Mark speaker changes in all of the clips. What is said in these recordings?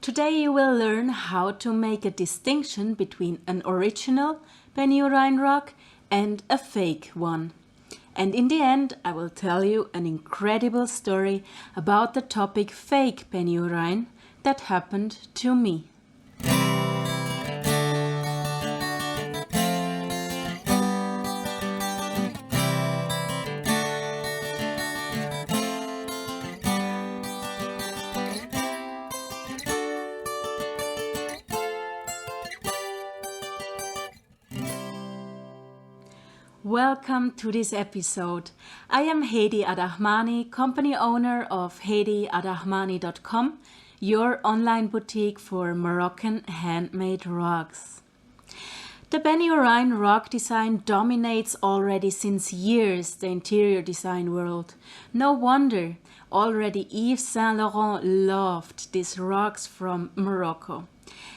Speaker 1: Today you will learn how to make a distinction between an original Beni Ourain rug and a fake one. And in the end I will tell you an incredible story about the topic fake Beni Ourain that happened to me. Welcome to this episode. I am Hedi Adahmani, company owner of HediAdahmani.com, your online boutique for Moroccan handmade rugs. The Beni Ourain rug design dominates already since years the interior design world. No wonder already Yves Saint Laurent loved these rugs from Morocco.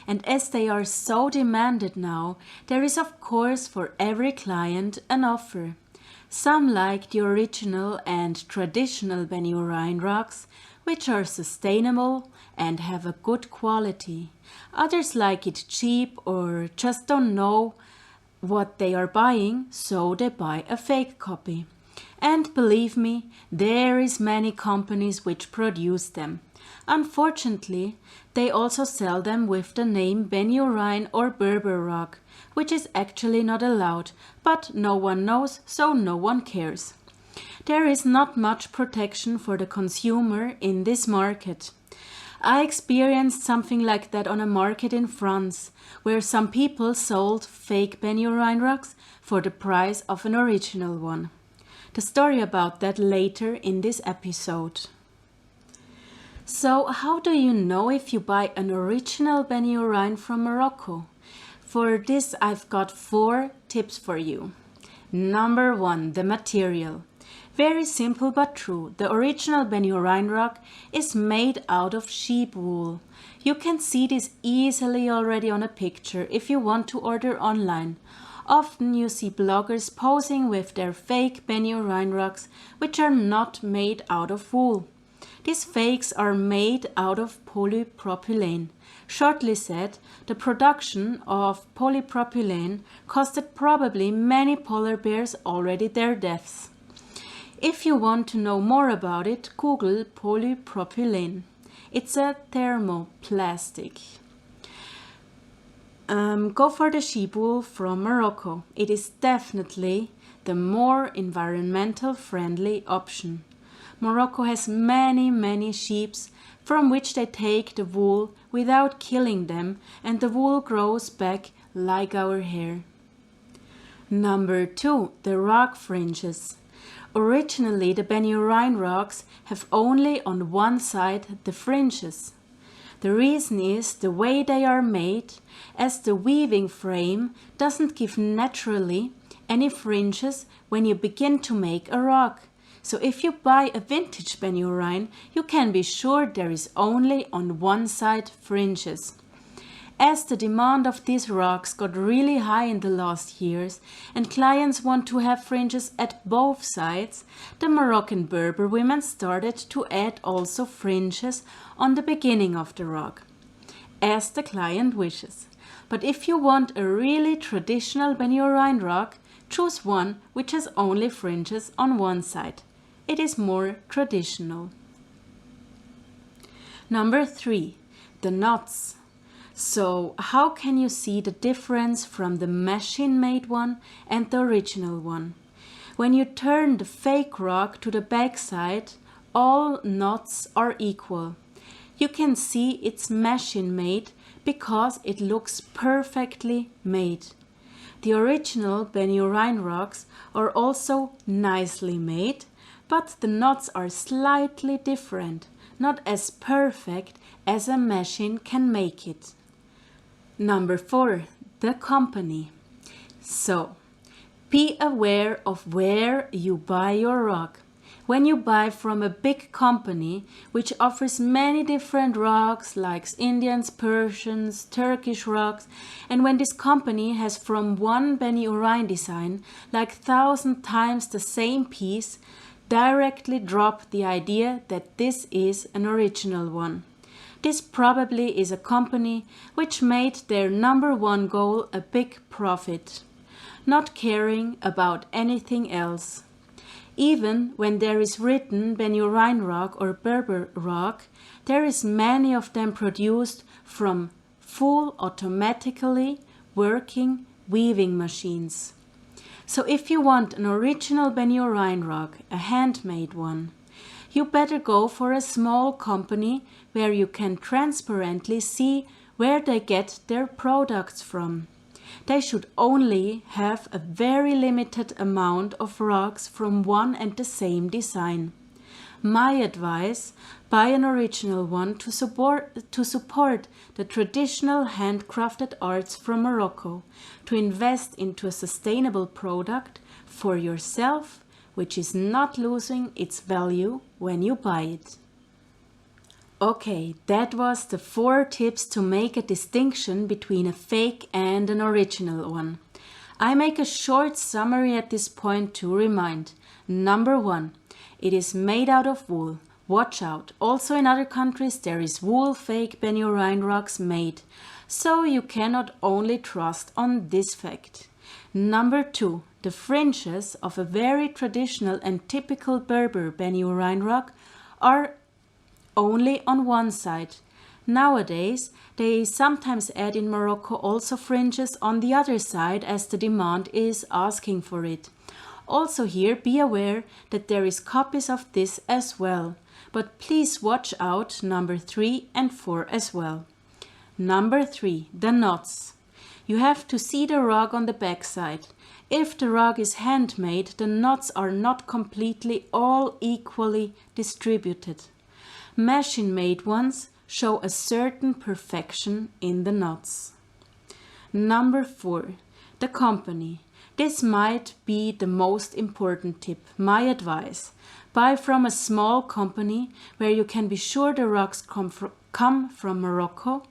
Speaker 1: And as they are so demanded now, there is of course for every client an offer. Some like the original and traditional Beni Ourain rugs, which are sustainable and have a good quality. Others like it cheap or just don't know what they are buying, so they buy a fake copy. And believe me, there is many companies which produce them. Unfortunately, they also sell them with the name Beni Ourain or Berber rug, which is actually not allowed, but no one knows, so no one cares. There is not much protection for the consumer in this market. I experienced something like that on a market in France, where some people sold fake Beni Ourain rugs for the price of an original one. The story about that later in this episode. So how do you know if you buy an original Beni Ourain from Morocco? For this I've got 4 tips for you. Number 1, the material. Very simple but true. The original Beni Ourain rug is made out of sheep wool. You can see this easily already on a picture if you want to order online. Often you see bloggers posing with their fake Beni Ourain rugs which are not made out of wool. These fakes are made out of polypropylene. Shortly said, the production of polypropylene costed probably many polar bears already their deaths. If you want to know more about it, Google polypropylene. It's a thermoplastic. Go for the sheep wool from Morocco. It is definitely the more environmental friendly option. Morocco has many sheep from which they take the wool without killing them, and the wool grows back like our hair. Number 2, the rug fringes. Originally the Beni Ourain rugs have only on one side the fringes. The reason is the way they are made, as the weaving frame doesn't give naturally any fringes when you begin to make a rug. So if you buy a vintage Beni Ourain, you can be sure there is only on one side fringes. As the demand of these rugs got really high in the last years and clients want to have fringes at both sides, the Moroccan Berber women started to add also fringes on the beginning of the rug, as the client wishes. But if you want a really traditional Beni Ourain rug, choose one which has only fringes on one side. It is more traditional. Number 3, the knots. So how can you see the difference from the machine-made one and the original one? When you turn the fake rug to the back side, all knots are equal. You can see it's machine-made because it looks perfectly made. The original Beni Ourain rugs are also nicely made, but the knots are slightly different, not as perfect as a machine can make it. Number 4, the company. So, be aware of where you buy your rug. When you buy from a big company which offers many different rugs like Indians, Persians, Turkish rugs, and when this company has from one Beni Ourain design like 1,000 times the same piece, directly drop the idea that this is an original one. This probably is a company which made their number one goal a big profit, not caring about anything else. Even when there is written Beni Ourain Rug or Berber rug, there is many of them produced from full automatically working weaving machines. So if you want an original Beni Ourain rug, a handmade one, you better go for a small company where you can transparently see where they get their products from. They should only have a very limited amount of rugs from one and the same design. My advice, buy an original one to support the traditional handcrafted arts from Morocco, to invest into a sustainable product for yourself, which is not losing its value when you buy it. Okay, that was the 4 tips to make a distinction between a fake and an original one. I make a short summary at this point to remind. Number 1, it is made out of wool. Watch out, also in other countries there is wool fake Beni Ourain rugs made, so you cannot only trust on this fact. Number 2, the fringes of a very traditional and typical Berber Beni Ourain rug are only on one side. Nowadays, they sometimes add in Morocco also fringes on the other side as the demand is asking for it. Also here, be aware that there is copies of this as well. But please watch out number 3 and 4 as well. Number 3, the knots. You have to see the rug on the back side. If the rug is handmade, the knots are not completely all equally distributed. Machine-made ones show a certain perfection in the knots. Number 4, the company. This might be the most important tip. My advice, buy from a small company where you can be sure the rugs come from Morocco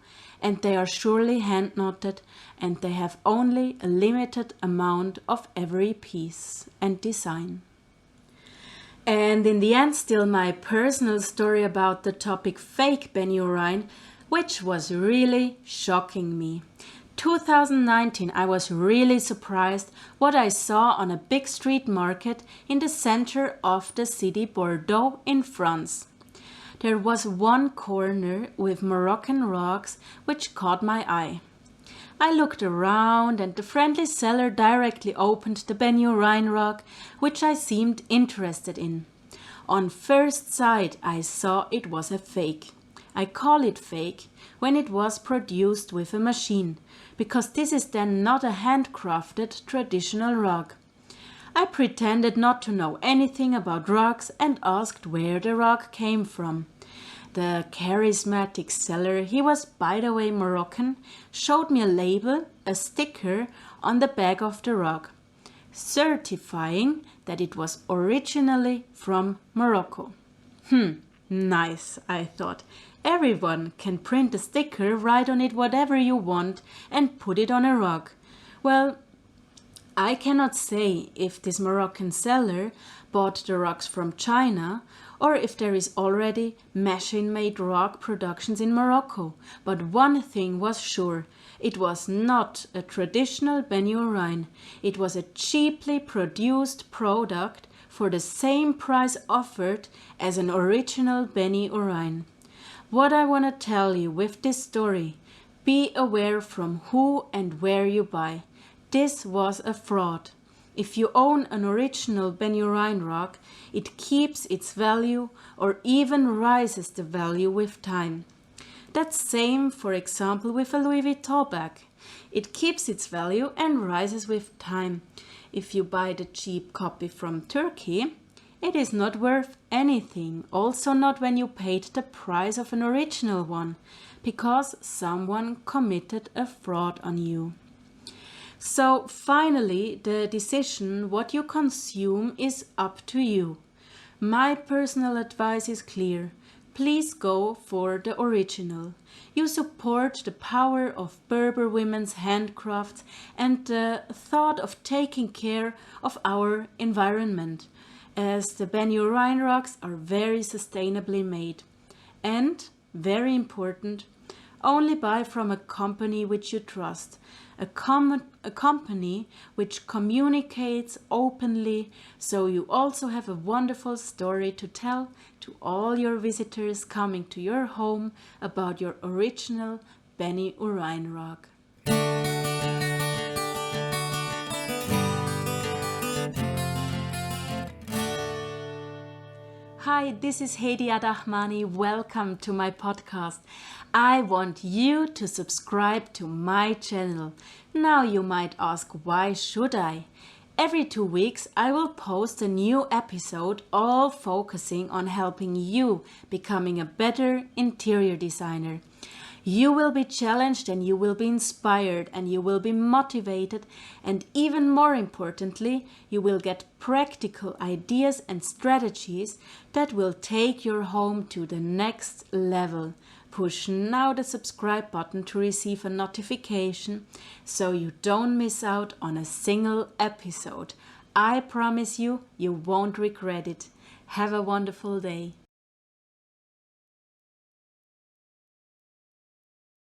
Speaker 1: and they are surely hand knotted and they have only a limited amount of every piece and design. And in the end, still my personal story about the topic fake Beni Ourain, which was really shocking me. 2019, I was really surprised what I saw on a big street market in the center of the city Bordeaux in France. There was one corner with Moroccan rugs which caught my eye. I looked around and the friendly seller directly opened the Beni Ourain rug, which I seemed interested in. On first sight, I saw it was a fake. I call it fake when it was produced with a machine, because this is then not a handcrafted traditional rug. I pretended not to know anything about rugs and asked where the rug came from. The charismatic seller, he was by the way Moroccan, showed me a label, a sticker on the back of the rug, certifying that it was originally from Morocco. Nice, I thought. Everyone can print a sticker, write on it whatever you want and put it on a rug. Well, I cannot say if this Moroccan seller bought the rugs from China or if there is already machine-made rug productions in Morocco. But one thing was sure, it was not a traditional Beni Ourain. It was a cheaply produced product for the same price offered as an original Beni Ourain. What I want to tell you with this story, be aware from who and where you buy. This was a fraud. If you own an original Beni Ourain rug, it keeps its value or even rises the value with time. That's same, for example, with a Louis Vuitton bag. It keeps its value and rises with time. If you buy the cheap copy from Turkey, it is not worth anything, also not when you paid the price of an original one, because someone committed a fraud on you. So finally, the decision what you consume is up to you. My personal advice is clear. Please go for the original. You support the power of Berber women's handcrafts and the thought of taking care of our environment, as the Beni Ourain rugs are very sustainably made. And very important, only buy from a company which you trust, a company which communicates openly, so you also have a wonderful story to tell to all your visitors coming to your home about your original Beni Ourain rug. Hi, this is Hedi Adahmani. Welcome to my podcast. I want you to subscribe to my channel. Now you might ask, why should I? Every 2 weeks I will post a new episode, all focusing on helping you becoming a better interior designer. You will be challenged and you will be inspired and you will be motivated, and even more importantly, you will get practical ideas and strategies that will take your home to the next level. Push now the subscribe button to receive a notification so you don't miss out on a single episode. I promise you, you won't regret it. Have a wonderful day.